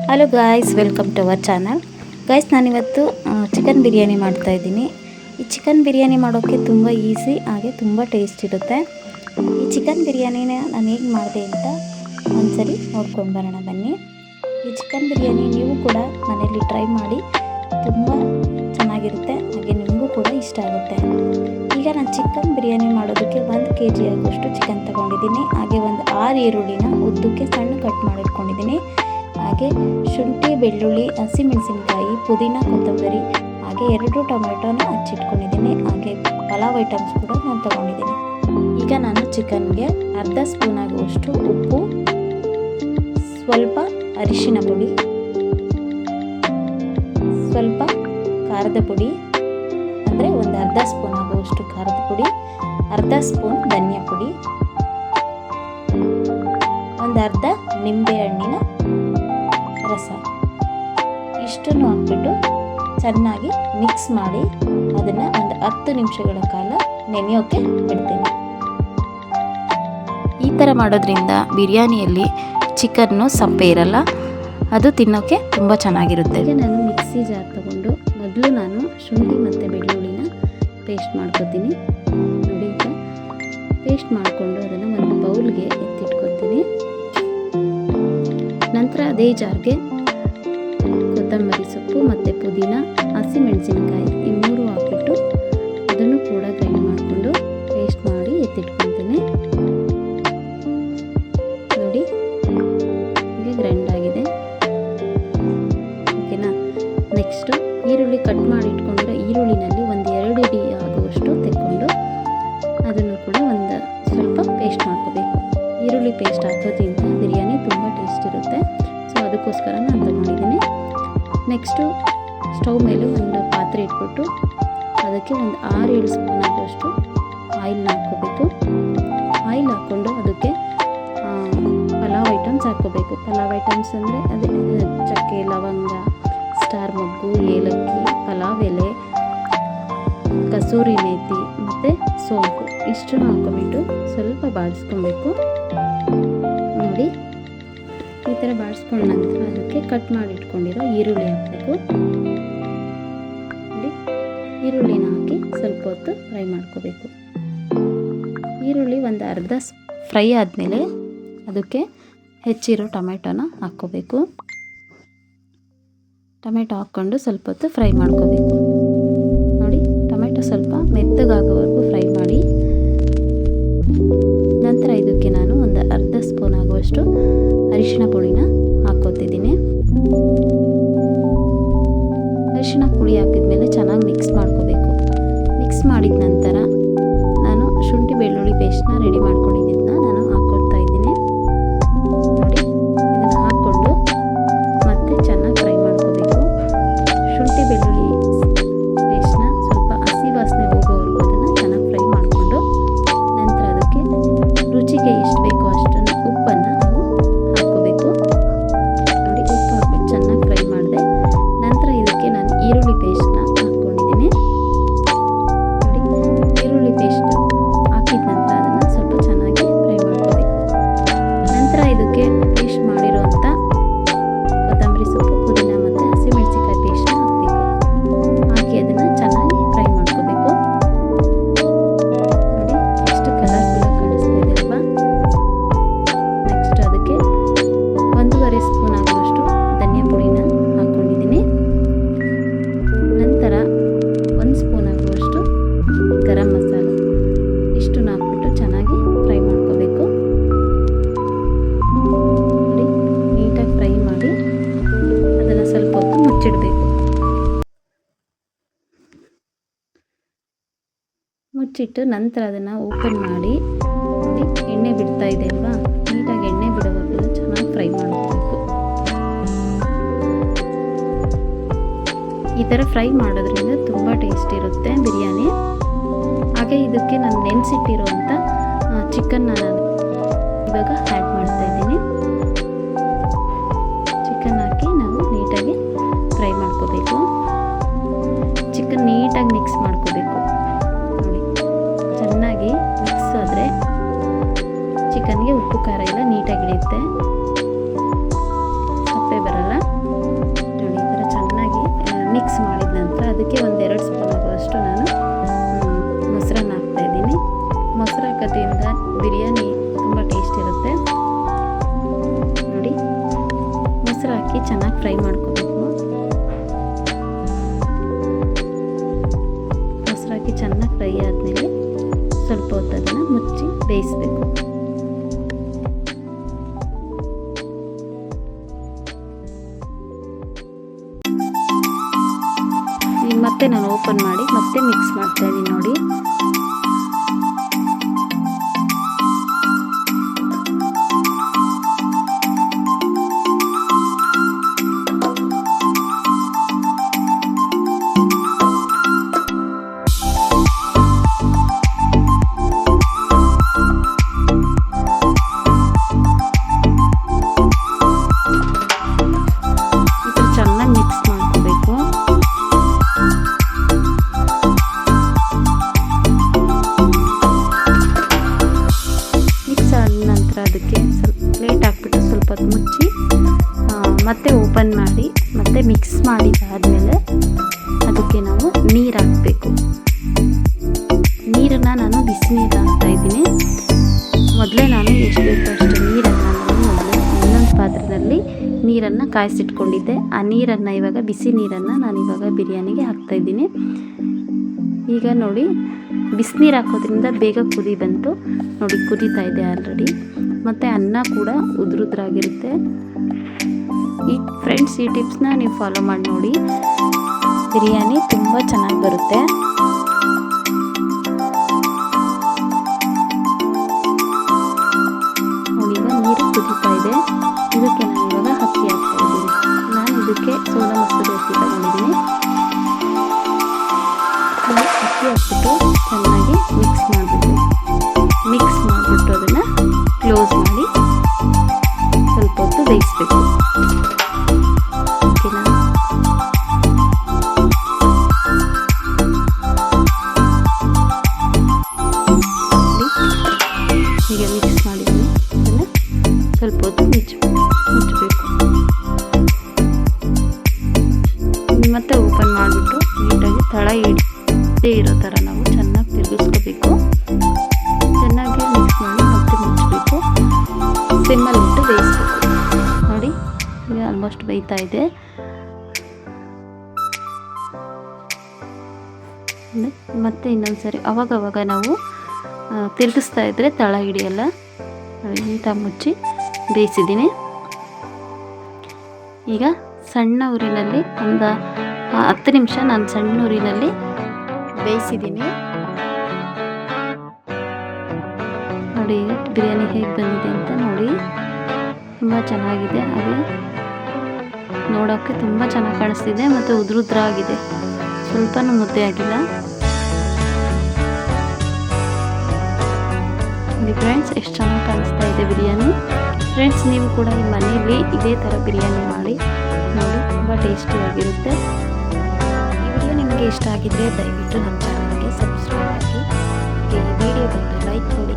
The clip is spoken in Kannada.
Hello guys, welcome to our channel. Guys, ನಾನಿವತ್ತು ಚಿಕನ್ ಬಿರಿಯಾನಿ ಮಾಡ್ತಾಯಿದ್ದೀನಿ. ಈ ಚಿಕನ್ ಬಿರಿಯಾನಿ ಮಾಡೋಕ್ಕೆ ತುಂಬ ಈಸಿ, ಹಾಗೆ ತುಂಬ ಟೇಸ್ಟ್ ಇರುತ್ತೆ. ಈ ಚಿಕನ್ ಬಿರಿಯಾನಿನ ನಾನು ಹೇಗೆ ಮಾಡಿದೆ ಅಂತ ಒಂದ್ಸರಿ ನೋಡ್ಕೊಂಡು ಬರೋಣ ಬನ್ನಿ. ಈ ಚಿಕನ್ ಬಿರಿಯಾನಿ ನೀವು ಕೂಡ ಮನೆಯಲ್ಲಿ ಟ್ರೈ ಮಾಡಿ, ತುಂಬ ಚೆನ್ನಾಗಿರುತ್ತೆ, ಹಾಗೆ ನಿಮಗೂ ಕೂಡ ಇಷ್ಟ ಆಗುತ್ತೆ. ಈಗ ನಾನು ಚಿಕನ್ ಬಿರಿಯಾನಿ ಮಾಡೋದಕ್ಕೆ 1 kg ಆಗುವಷ್ಟು ಚಿಕನ್ ತಗೊಂಡಿದ್ದೀನಿ. ಹಾಗೆ ಒಂದು 6 ಈರುಳ್ಳಿನ ಉದ್ದಕ್ಕೆ ಸಣ್ಣ ಕಟ್ ಮಾಡಿಟ್ಕೊಂಡಿದ್ದೀನಿ. ಹಾಗೆ ಶುಂಠಿ, ಬೆಳ್ಳುಳ್ಳಿ, ಹಸಿಮೆಣಸಿನಕಾಯಿ, ಪುದೀನ, ಕೊತ್ತಂಬರಿ, ಹಾಗೆ 2 ಟೊಮೆಟೊನ ಹಚ್ಚಿಟ್ಕೊಂಡಿದ್ದೀನಿ. ಹಾಗೆ ಪಲಾವ್ ಐಟಮ್ಸ್ ಕೂಡ ನಾನು ತೊಗೊಂಡಿದ್ದೀನಿ. ಈಗ ನಾನು ಚಿಕನ್ಗೆ ಅರ್ಧ ಸ್ಪೂನ್ ಆಗುವಷ್ಟು ಉಪ್ಪು, ಸ್ವಲ್ಪ ಅರಿಶಿನ ಪುಡಿ, ಸ್ವಲ್ಪ ಖಾರದ ಪುಡಿ ಅಂದರೆ ಒಂದು ಅರ್ಧ ಸ್ಪೂನ್ ಆಗುವಷ್ಟು ಖಾರದ ಪುಡಿ, ಅರ್ಧ ಸ್ಪೂನ್ ಧನಿಯಾ ಪುಡಿ, ಒಂದು ಅರ್ಧ ನಿಂಬೆ ಹಣ್ಣಿನ ರಸ, ಇಷ್ಟನ್ನು ಹಾಕ್ಬಿಟ್ಟು ಚೆನ್ನಾಗಿ ಮಿಕ್ಸ್ ಮಾಡಿ ಅದನ್ನು ಒಂದು 10 ನಿಮಿಷಗಳ ಕಾಲ ನೆನೆಯೋಕ್ಕೆ ಬಿಡ್ತೀನಿ. ಈ ಥರ ಮಾಡೋದ್ರಿಂದ ಬಿರಿಯಾನಿಯಲ್ಲಿ ಚಿಕನ್ನು ಸಪ್ಪೆ ಇರಲ್ಲ, ಅದು ತಿನ್ನೋಕ್ಕೆ ತುಂಬ ಚೆನ್ನಾಗಿರುತ್ತೆ. ಈಗ ನಾನು ಮಿಕ್ಸಿ ಜಾರ್ ತಗೊಂಡು ಮೊದಲು ನಾನು ಶುಂಠಿ ಮತ್ತು ಬೆಳ್ಳುಳ್ಳಿನ ಪೇಸ್ಟ್ ಮಾಡ್ಕೊತೀನಿ. ನೋಡಿ, ಈಗ ಪೇಸ್ಟ್ ಮಾಡಿಕೊಂಡು ಅದನ್ನು ಒಂದು ಬೌಲ್ಗೆ ಎತ್ತಿಟ್ಕೊತೀನಿ. ನಂತರ ಅದೇ ಜಾರ್ಗೆ ಕೊತ್ತಂಬರಿ ಸೊಪ್ಪು ಮತ್ತು ಪುದೀನ, ಹಸಿಮೆಣಸಿನಕಾಯಿ ಈ 3 ಹಾಕ್ಬಿಟ್ಟು ಅದನ್ನು ಕೂಡ ಗ್ರೈಂಡ್ ಮಾಡಿಕೊಂಡು ಪೇಸ್ಟ್ ಮಾಡಿ ಎತ್ತಿಟ್ಕೊತೀನಿ. ನೋಡಿ, ಈಗ ಗ್ರೈಂಡ್ ಆಗಿದೆ. ಓಕೆನಾ? ನೆಕ್ಸ್ಟು ಈರುಳ್ಳಿ ಕಟ್ ಮಾಡಿ ಇಟ್ಕೊಂಡಿರೋ ಈರುಳ್ಳಿನಲ್ಲಿ ಒಂದು 2 ಇಡಿ ಆಗುವಷ್ಟು ತೆಕ್ಕೊಂಡು ಅದನ್ನು ಕೂಡ ಒಂದು ಸ್ವಲ್ಪ ಪೇಸ್ಟ್ ಮಾಡ್ಕೋಬೇಕು. ಈರುಳ್ಳಿ ಪೇಸ್ಟ್ ಹಾಕೋದ್ರಿಂದ ಬಿರಿಯಾನಿ ತುಂಬ ಟೇಸ್ಟ್ ಇರುತ್ತೆ. ಸೊ ಅದಕ್ಕೋಸ್ಕರ ನಾನು ತಗೊಂಡಿದ್ದೀನಿ. ನೆಕ್ಸ್ಟು ಸ್ಟವ್ ಮೇಲೆ ಒಂದು ಪಾತ್ರೆ ಇಟ್ಬಿಟ್ಟು ಅದಕ್ಕೆ ಒಂದು 6-7 ಸ್ಪೂನ್ ಆಗುವಷ್ಟು ಆಯಿಲ್ನ ಹಾಕ್ಕೋಬೇಕು. ಆಯಿಲ್ ಹಾಕ್ಕೊಂಡು ಅದಕ್ಕೆ ಪಲಾವ್ ಐಟಮ್ಸ್ ಹಾಕ್ಕೋಬೇಕು. ಪಲಾವ್ ಐಟಮ್ಸ್ ಅಂದರೆ ಅದೇ ಚಕ್ಕೆ, ಲವಂಗ, ಸ್ಟಾರ್ ಮೊಗ್ಗು, ಏಲಕ್ಕಿ, ಪಲಾವ್ ಎಲೆ, ಕಸೂರಿ ಮೇಥಿ ಮತ್ತು ಸೋಂಪು ಇಷ್ಟನ್ನು ಹಾಕ್ಕೊಬಿಟ್ಟು ಸ್ವಲ್ಪ ಬಾಡಿಸ್ಕೊಬೇಕು. ನೋಡಿ, ಈ ಥರ ಬಾಡಿಸ್ಕೊಂಡ ನಂತರ ಅದಕ್ಕೆ ಕಟ್ ಮಾಡಿ ಇಟ್ಕೊಂಡಿರೋ ಈರುಳ್ಳಿ ಹಾಕಬೇಕು. ನೋಡಿ, ಈರುಳ್ಳಿನ ಹಾಕಿ ಸ್ವಲ್ಪ ಹೊತ್ತು ಫ್ರೈ ಮಾಡ್ಕೋಬೇಕು. ಈರುಳ್ಳಿ ಒಂದು ಅರ್ಧ ಫ್ರೈ ಆದಮೇಲೆ ಅದಕ್ಕೆ ಹೆಚ್ಚಿರೋ ಟೊಮೆಟೊನ ಹಾಕ್ಕೋಬೇಕು. ಟೊಮೆಟೊ ಹಾಕ್ಕೊಂಡು ಸ್ವಲ್ಪ ಹೊತ್ತು ಫ್ರೈ ಮಾಡ್ಕೋಬೇಕು. ನೋಡಿ, ಟೊಮೆಟೊ ಸ್ವಲ್ಪ ಮೆತ್ತಗಾಗೋವರೆಗೂ ಫ್ರೈ ಮಾಡಿ ನಂತರ ಇದಕ್ಕೆ ನಾನು ಒಂದು ಅರ್ಧ ಸ್ಪೂನ್ ಆಗುವಷ್ಟು ಅರಿಶಿನ ಪುಡಿನ ಹಾಕ್ಕೋತಿದ್ದೀನಿ. ಅರಿಶಿನ ಪುಡಿ ಹಾಕಿದ್ಮೇಲೆ ಚೆನ್ನಾಗಿ ಮಿಕ್ಸ್ ಮಾಡ್ಕೋಬೇಕು. ಮಿಕ್ಸ್ ಮಾಡಿದ ನಂತರ ನಾನು ಶುಂಠಿ ಬೆಳ್ಳುಳ್ಳಿ ಪೇಸ್ಟ್ನ ರೆಡಿ ಮಾಡ್ಕೊಂಡಿದ್ದನ್ನ ನಾನು ಹಾಕ್ಕೊಡ್ತಾ ಇದ್ದೀನಿ. ನೋಡಿ, ಇದನ್ನು ಹಾಕ್ಕೊಂಡು ಮತ್ತೆ ಚೆನ್ನಾಗಿ ಫ್ರೈ ಮಾಡ್ಕೋಬೇಕು. ಶುಂಠಿ ಬೆಳ್ಳುಳ್ಳಿ ಪೇಸ್ಟ್ನ ಸ್ವಲ್ಪ ಹಸಿ ವಾಸನೆ ಹೋಗೋವರೆಗೂ ಅದನ್ನು ಚೆನ್ನಾಗಿ ಫ್ರೈ ಮಾಡಿಕೊಂಡು ನಂತರ ಅದಕ್ಕೆ ರುಚಿಗೆ ಎಷ್ಟು ಬೇಕೋ ಅಷ್ಟನ್ನು ಉಪ್ಪನ್ನು ನಾವು ಹಾಕ್ಕೋಬೇಕು. ನೋಡಿ, ಉಪ್ಪು ಹಾಕ್ಬಿಟ್ಟು ಚೆನ್ನಾಗಿ ಫ್ರೈ ಮಾಡಿದೆ. ನಂತರ ಇದಕ್ಕೆ ನಾನು ಈರುಳ್ಳಿ ಪೇಸ್ಟ್ನ ಹಾಕ್ಕೊಂಡಿದ್ದೀನಿ. ನೋಡಿ, ಈರುಳ್ಳಿ ಪೇಸ್ಟ್ ಹಾಕಿದ ನಂತರ ಅದನ್ನು ಸ್ವಲ್ಪ ಚೆನ್ನಾಗಿ ಫ್ರೈ ಮಾಡ್ಕೋಬೇಕು. ನಂತರ ಇದಕ್ಕೆ ಪೇಸ್ಟ್ ಮಾಡಿರುವಂಥ ಕೊತ್ತಂಬರಿ ಸೊಪ್ಪು, ಪುದೀನ ಮತ್ತು ಹಸಿಮೆಣಸಿನಕಾಯಿ ಪೇಸ್ಟ್ನ ಹಾಕಬೇಕು. ಹಾಕಿ ಅದನ್ನು ಚೆನ್ನಾಗಿ ಫ್ರೈ ಮಾಡ್ಕೋಬೇಕು. ನೋಡಿ, ಎಷ್ಟು ಕಲರ್ಫುಲ್ ಕಾಣಿಸ್ತಾ ಇದೆ ಅಲ್ವಾ? ನೆಕ್ಸ್ಟ್ ಅದಕ್ಕೆ 1.5 ಸ್ಪೂನ್ ಆಗುವಷ್ಟು ಧನಿಯಾ ಪುಡಿನ ಹಾಕ್ಕೊಂಡಿದ್ದೀನಿ. ನಂತರ 1 ಸ್ಪೂನ್ ಆಗುವಷ್ಟು ಗರಂ ಮಸಾಲ ಇಷ್ಟನ್ನು ಹಾಕ್ಬಿಟ್ಟು ಚೆನ್ನಾಗಿ ಫ್ರೈ ಮಾಡ್ಕೋಬೇಕು. ನೋಡಿ, ನೀಟಾಗಿ ಫ್ರೈ ಮಾಡಿ ಅದನ್ನು ಸ್ವಲ್ಪ ಹೊತ್ತು ಮುಚ್ಚಿಡಬೇಕು. ಮುಚ್ಚಿಟ್ಟು ನಂತರ ಅದನ್ನು ಓಪನ್ ಮಾಡಿ ನೋಡಿ, ಎಣ್ಣೆ ಬಿಡ್ತಾ ಇದೆ ಅಲ್ವಾ? ನೀಟಾಗಿ ಎಣ್ಣೆ ಬಿಡೋವಾಗಲೂ ಚೆನ್ನಾಗಿ ಫ್ರೈ ಮಾಡ್ಕೋಬೇಕು. ಈ ಥರ ಫ್ರೈ ಮಾಡೋದ್ರಿಂದ ತುಂಬ ಟೇಸ್ಟ್ ಇರುತ್ತೆ ಬಿರಿಯಾನಿ. ಹಾಗೆ ಇದಕ್ಕೆ ನಾನು ನೆನೆಸಿಟ್ಟಿರುವಂಥ ಚಿಕನ್ನ ನಾನು ಇವಾಗ ಆ್ಯಡ್ ಮಾಡ್ತಾ ಇದ್ದೀನಿ. ಚಿಕನ್ ಹಾಕಿ ನಾವು ನೀಟಾಗಿ ಫ್ರೈ ಮಾಡ್ಕೋಬೇಕು. ಚಿಕನ್ ನೀಟಾಗಿ ಮಿಕ್ಸ್ ಮಾಡ್ಕೋಬೇಕು. ನೋಡಿ, ಚೆನ್ನಾಗಿ ಮಿಕ್ಸ್ ಆದರೆ ಚಿಕನ್ಗೆ ಉಪ್ಪು ಖಾರ ಎಲ್ಲ ನೀಟಾಗಿ ಹಿಡಿಯುತ್ತೆ, ಸಪ್ಪೆ ಬರಲ್ಲ. ನಂತರ ಅದಕ್ಕೆ ಒಂದು 2 ಸ್ಪೂನ್ ಆಗುವಷ್ಟು ನಾನು ಮೊಸರನ್ನ ಹಾಕ್ತಾಯಿದ್ದೀನಿ. ಮೊಸರು ಹಾಕೋದ್ರಿಂದ ಬಿರಿಯಾನಿ ತುಂಬ ಟೇಸ್ಟ್ ಇರುತ್ತೆ. ನೋಡಿ, ಮೊಸರು ಹಾಕಿ ಚೆನ್ನಾಗಿ ಫ್ರೈ ಮಾಡ್ಕೋಬೇಕು. ಮೊಸರು ಹಾಕಿ ಚೆನ್ನಾಗಿ ಫ್ರೈ ಆದಮೇಲೆ ಸ್ವಲ್ಪ ಹೊತ್ತು ಅದನ್ನು ಮುಚ್ಚಿ ಬೇಯಿಸಬೇಕು. ಈಗ ಮತ್ತೆ ನಾನು ಓಪನ್ ಮಾಡಿ ಮತ್ತೆ ಮಿಕ್ಸ್ ಮಾಡ್ತಾ ಇದ್ದೀನಿ. ನೋಡಿ, ಚೆನ್ನಾಗಿ ಮಿಕ್ಸ್ ಮಾಡ್ಕೋಬೇಕು. ನಂತರ ಅದಕ್ಕೆ ಸ್ವಲ್ಪ ಪ್ಲೇಟ್ ಹಾಕ್ಬಿಟ್ಟು ಸ್ವಲ್ಪ ಹೊತ್ತು ಮುಚ್ಚಿ ಮತ್ತೆ ಓಪನ್ ಮಾಡಿ ಮತ್ತೆ ಮಿಕ್ಸ್ ಮಾಡಿದಾದಮೇಲೆ ಅದಕ್ಕೆ ನಾವು ನೀರು ಹಾಕಬೇಕು. ನೀರನ್ನು ನಾನು ಬಿಸಿನೀರು ಹಾಕ್ತಾಯಿದ್ದೀನಿ. ಮೊದಲೇ ನಾನು ಎಷ್ಟು ಬೇಕೋ ಅಷ್ಟು ನೀರನ್ನು ನಾನು ಇನ್ನೊಂದು ಪಾತ್ರದಲ್ಲಿ ನೀರನ್ನು ಕಾಯಿಸಿಟ್ಕೊಂಡಿದ್ದೆ. ಆ ನೀರನ್ನು ಇವಾಗ ಬಿಸಿ ನೀರನ್ನು ನಾನು ಇವಾಗ ಬಿರಿಯಾನಿಗೆ ಹಾಕ್ತಾಯಿದ್ದೀನಿ. ಈಗ ನೋಡಿ, ಬಿಸಿನೀರು ಹಾಕೋದ್ರಿಂದ ಬೇಗ ಕುದಿ ಬಂತು. ನೋಡಿ, ಕುದೀತಾ ಇದೆ ಆಲ್ರೆಡಿ. ಮತ್ತು ಅನ್ನ ಕೂಡ ಉದುರುದ್ರಾಗಿರುತ್ತೆ. ಫ್ರೆಂಡ್ಸ್, ಈ ಟಿಪ್ಸ್ನ ನೀವು ಫಾಲೋ ಮಾಡಿ ನೋಡಿ, ಬಿರಿಯಾನಿ ತುಂಬ ಚೆನ್ನಾಗಿ ಬರುತ್ತೆ. ನೋಡಿ, ಈಗ ನೀರು ಕುದೀತಾ ಇದೆ. ಇದಕ್ಕೆ ನಾನು ಇವಾಗ ಅಕ್ಕಿ ಹಾಕ್ತಾ ಇದ್ದೀನಿ. ನಾನು ಇದಕ್ಕೆ ಸೋಡಾ ಮಸಾಲೆ ಅಕ್ಕಿ ತಗೊಂಡಿದ್ದೀನಿ. ಅಕ್ಕಿ ಹಾಕ್ಬಿಟ್ಟು ಚೆನ್ನಾಗಿ ಮಿಕ್ಸ್ ಮಾಡಿಬಿಟ್ಟು ಅದನ್ನು ಕ್ಲೋಸ್ ಮಾಡಿ ಸ್ವಲ್ಪ ಹೊತ್ತು ಬೇಯಿಸಬೇಕು. ಓಕೆನಾ? ಹೀಗೆ ಮಿಕ್ಸ್ ಮಾಡಿದ್ದೀನಿ. ಅದನ್ನು ಸ್ವಲ್ಪ ಹೊತ್ತು ಮುಚ್ಚಬೇಕು. ಮತ್ತೆ ಓಪನ್ ಮಾಡಿಬಿಟ್ಟು ನೀಟಾಗಿ ತಳ ಹಿಡಿದೇ ಇರೋ ಥರ ನಾವು ಚೆನ್ನಾಗಿ ತಿರುಗಿಸ್ಕೋಬೇಕು. ಚೆನ್ನಾಗಿ ಮಿಕ್ಸ್ ಮಾಡಿ ಮತ್ತೆ ಮುಚ್ಚಬೇಕು. ಸಿಮ್ಮಲ್ಲಿಟ್ಟು ಬೇಯಿಸ್ಬೇಕು. ನೋಡಿ, ಈಗ ಆಲ್ಮೋಸ್ಟ್ ಬೇಯ್ತಾ ಇದೆ. ಮತ್ತೆ ಇನ್ನೊಂದ್ಸರಿ ಅವಾಗವಾಗ ನಾವು ತಿರುಗಿಸ್ತಾ ಇದ್ದರೆ ತಳ ಹಿಡಿಯಲ್ಲ. ನೀಟಾಗಿ ಮುಚ್ಚಿ ಬೇಯಿಸಿದ್ದೀನಿ. ಈಗ ಸಣ್ಣ ಉರಿನಲ್ಲಿ ಒಂದು 10 ನಿಮಿಷ ನಾನು ಸಣ್ಣ ಉರಿನಲ್ಲಿ ಬೇಯಿಸಿದ್ದೀನಿ. ನೋಡಿ, ಬಿರಿಯಾನಿ ಹೇಗೆ ಬಂದಿದೆ ಅಂತ ನೋಡಿ. ತುಂಬ ಚೆನ್ನಾಗಿದೆ. ಹಾಗೆ ನೋಡೋಕ್ಕೆ ತುಂಬ ಚೆನ್ನಾಗಿ ಕಾಣಿಸ್ತಿದೆ ಮತ್ತು ಉದುರುದ್ರಾಗಿದೆ. ಸ್ವಲ್ಪನೂ ಮುದ್ದೆ ಆಗಿಲ್ಲ. ನೋಡಿ ಫ್ರೆಂಡ್ಸ್, ಎಷ್ಟು ಚೆನ್ನಾಗಿ ಕಾಣಿಸ್ತಾ ಇದೆ ಬಿರಿಯಾನಿ. ಫ್ರೆಂಡ್ಸ್, ನೀವು ಕೂಡ ಈ ಮನೆಯಲ್ಲಿ ಇದೇ ಥರ ಬಿರಿಯಾನಿ ಮಾಡಿ ನೋಡಿ, ತುಂಬ ಟೇಸ್ಟಿಯಾಗಿರುತ್ತೆ. ಈ ವಿಡಿಯೋ ನಿಮಗೆ ಇಷ್ಟ ಆಗಿದ್ದರೆ ದಯವಿಟ್ಟು ನಮ್ಮ ಚಾನಲ್ಗೆ ಸಬ್ಸ್ಕ್ರೈಬ್ ಆಗಿ. ಈ ವಿಡಿಯೋ ಬಂದು ಲೈಕ್ ಕೊಡಿ.